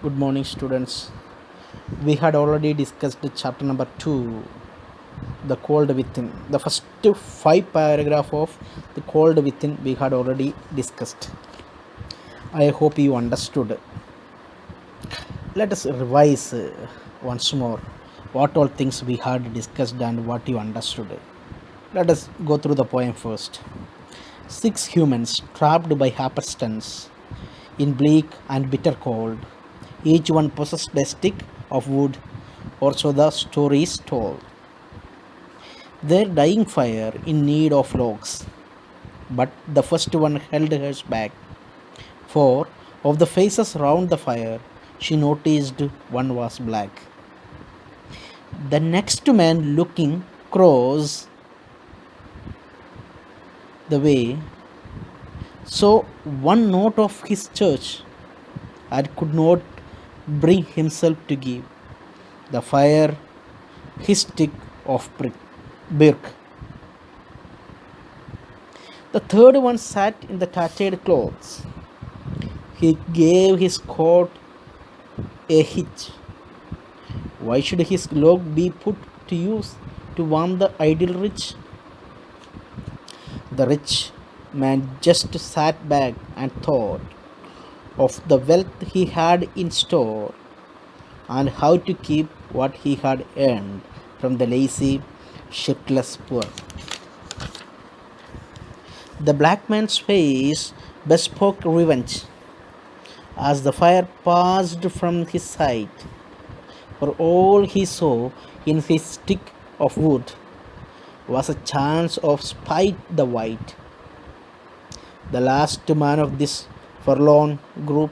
Good morning, students. We had already discussed chapter number 2, The Cold Within. The first 5 paragraphs of The Cold Within we had already discussed. I hope you understood. Let us revise once more what all things we had discussed and what you understood. Let us go through the poem first. 6 humans trapped by Happenstance in bleak and bitter cold. Each one possessed a stick of wood, or so the story is told. Their dying fire in need of logs, but the first one held hers back. For of the faces round the fire, she noticed one was black. The next man looking cross the way saw one note of his church and could not bring himself to give the fire his stick of birk. The third one sat in the tattered clothes. He gave his coat a hitch. Why should his log be put to use to warm the idle rich? The rich man just sat back and thought of the wealth he had in store and how to keep what he had earned from the lazy, shiftless poor. The black man's face bespoke revenge as the fire passed from his sight, for all he saw in his stick of wood was a chance of spite the white. The last man of this forlorn group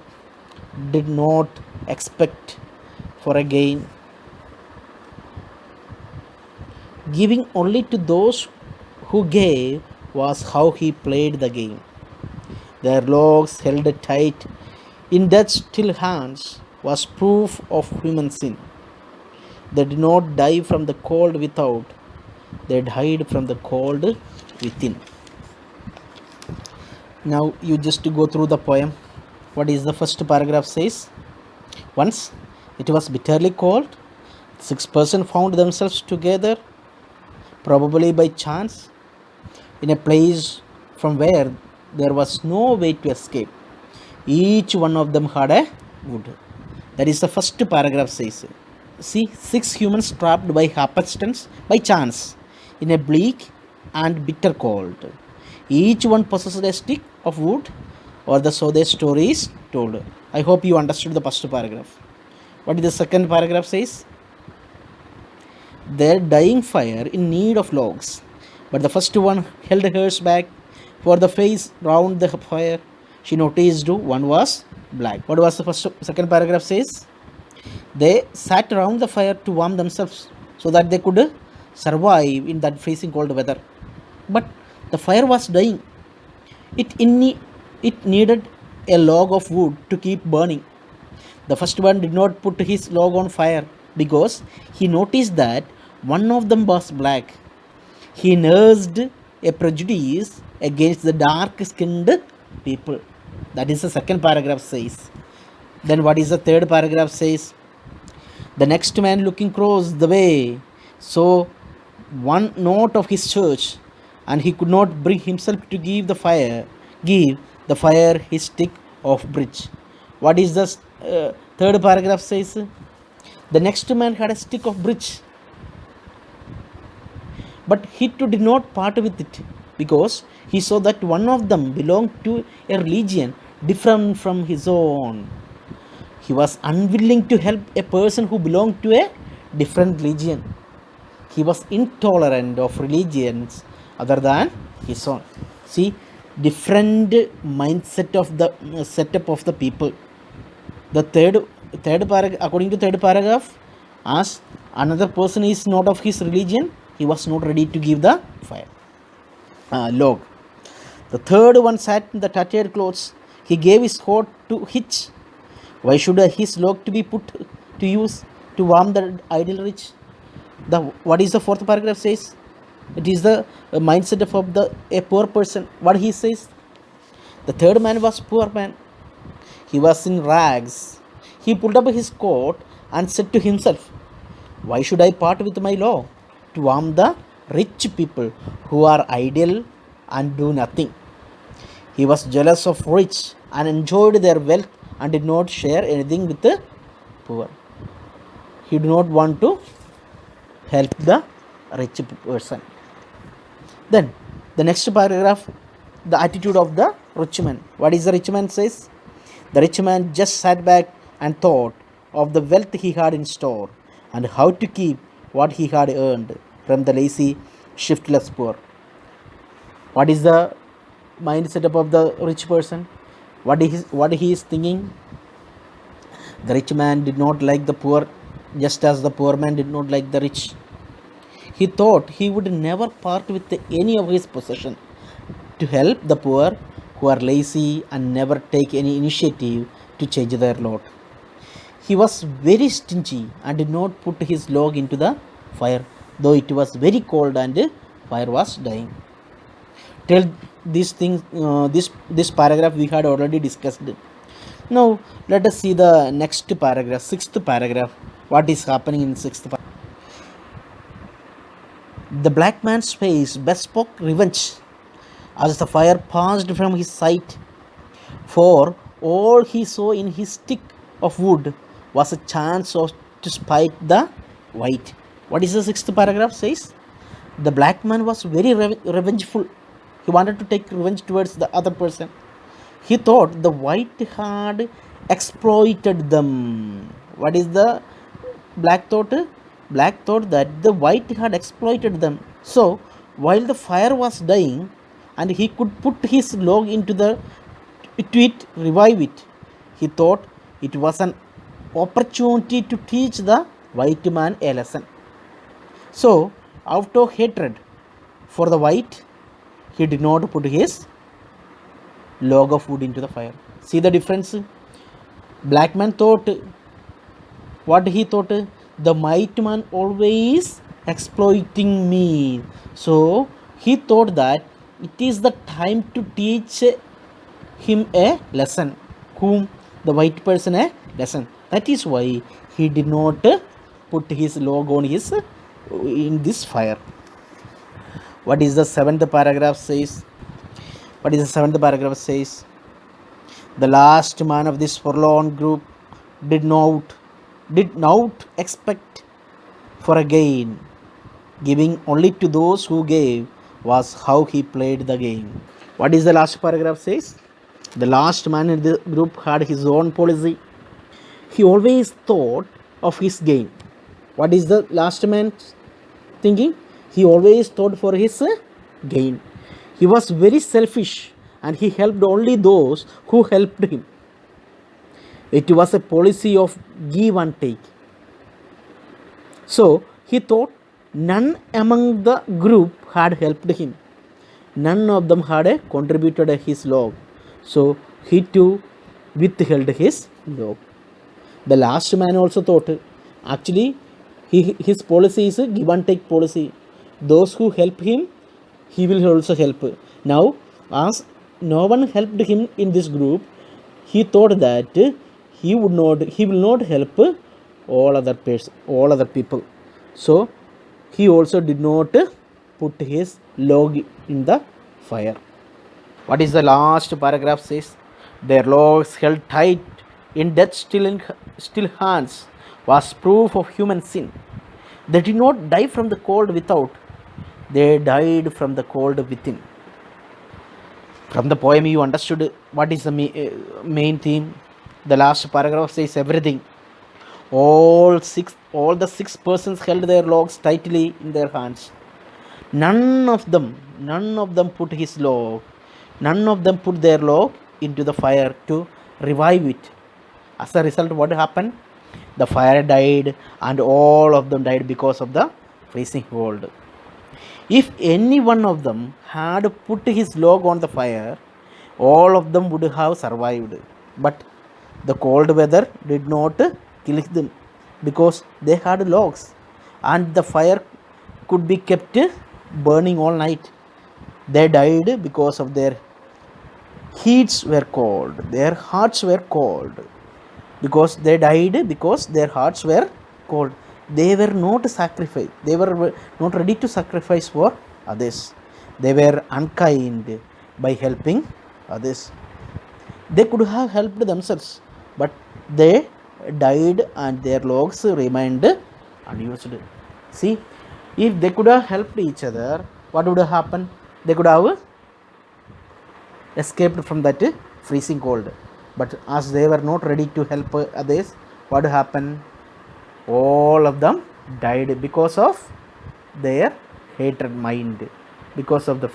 did not expect for a gain, giving only to those who gave was how he played the game. Their logs held tight in death's still hands was proof of human sin. They did not die from the cold without, they died from the cold within. Now you just go through the poem. What is the first paragraph says? Once it was bitterly cold. 6 persons found themselves together, probably by chance, in a place from where there was no way to escape. Each one of them had a wood. That is the first paragraph says. See, 6 humans trapped by happenstance, by chance, in a bleak and bitter cold. Each one possessed a stick of wood, or so their story is told. I hope you understood the first paragraph. What is the second paragraph says? Their dying fire in need of logs, but the first one held hers back. For the face round the fire, she noticed one was black. What was the second paragraph says? They sat around the fire to warm themselves so that they could survive in that freezing cold weather. But the fire was dying. It needed a log of wood to keep burning. The first one did not put his log on fire because he noticed that one of them was black. He nursed a prejudice against the dark-skinned people. That is the second paragraph says. Then what is the third paragraph says? The next man looking across the way saw one note of his church, and he could not bring himself to give the fire his stick of bridge. What is the third paragraph says? The next man had a stick of bridge, but he too did not part with it because he saw that one of them belonged to a religion different from his own. He was unwilling to help a person who belonged to a different religion. He was intolerant of religions other than his own. See, different mindset of the setup of the people. The third paragraph, according to third paragraph, as another person is not of his religion, he was not ready to give the fire log. The third one sat in the tattered clothes. He gave his coat to hitch. Why should his log to be put to use to warm the idle rich? What is the fourth paragraph says? It is the mindset of a poor person. What he says? The third man was poor man. He was in rags. He pulled up his coat and said to himself, why should I part with my law to harm the rich people who are idle and do nothing? He was jealous of rich and enjoyed their wealth and did not share anything with the poor. He did not want to help the rich person. Then the next paragraph, the attitude of the rich man. What is the rich man says? The rich man just sat back and thought of the wealth he had in store and how to keep what he had earned from the lazy, shiftless poor. What is the mindset of the rich person? What he is thinking? The rich man did not like the poor, just as the poor man did not like the rich. He thought he would never part with any of his possession to help the poor who are lazy and never take any initiative to change their lot. He was very stingy and did not put his log into the fire, though it was very cold and fire was dying. Tell these things, this paragraph we had already discussed. Now let us see the next paragraph, sixth paragraph. What is happening in sixth paragraph? The black man's face bespoke revenge as the fire passed from his sight, for all he saw in his stick of wood was a chance to spite the white. What is the sixth paragraph says? The black man was very revengeful. He wanted to take revenge towards the other person. He thought the white had exploited them. What is the black thought? Black thought that the white had exploited them. So while the fire was dying and he could put his log into it, revive it, he thought it was an opportunity to teach the white man a lesson. So out of hatred for the white, he did not put his log of wood into the fire. See the difference? Black man thought, what he thought? The white man always exploiting me. So he thought that it is the time to teach him a lesson, whom the white person a lesson. That is why he did not put his log on his in this fire. What is the seventh paragraph says? What is the seventh paragraph says? The last man of this forlorn group did not expect for a gain. Giving only to those who gave was how he played the game. What is the last paragraph says? The last man in the group had his own policy. He always thought of his gain. What is the last man thinking? He always thought for his gain. He was very selfish and he helped only those who helped him. It was a policy of give and take. So he thought none among the group had helped him. None of them had contributed his log. So he too withheld his log. The last man also thought, actually his policy is a give and take policy. Those who help him, he will also help. Now, as no one helped him in this group, he thought that he will not help all other people. So he also did not put his log in the fire. What is the last paragraph says? Their logs held tight in death still hands was proof of human sin. They did not die from the cold without, they died from the cold within. From the poem you understood what is the main theme. The last paragraph says everything. All the six persons held their logs tightly in their hands. None of them put his log. None of them put their log into the fire to revive it. As a result, what happened? The fire died and all of them died because of the freezing cold. If any one of them had put his log on the fire, all of them would have survived. But the cold weather did not kill them because they had logs and the fire could be kept burning all night. They died because of their heats were cold, their hearts were cold. because they died because their hearts were cold. They were not sacrificed. They were not ready to sacrifice for others. They were unkind by helping others. They could have helped themselves, but they died and their logs remained unused. See, if they could have helped each other, what would have happened? They could have escaped from that freezing cold. But as they were not ready to help others, what happened? All of them died because of their hatred mind, because of the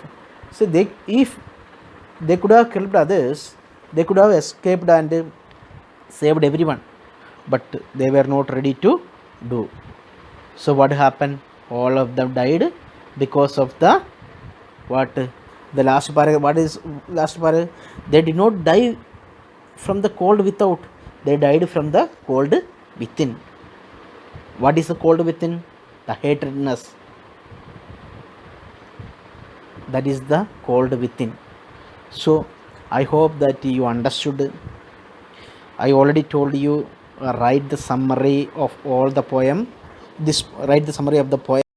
so they, if they could have helped others, they could have escaped and saved everyone, but they were not ready to do. So what happened? All of them died because of the what? The last paragraph. What is last paragraph? They did not die from the cold without, they died from the cold within. What is the cold within? The hatredness. That is the cold within. So I hope that you understood. I already told you, write the summary of all the poem. Write the summary of the poem.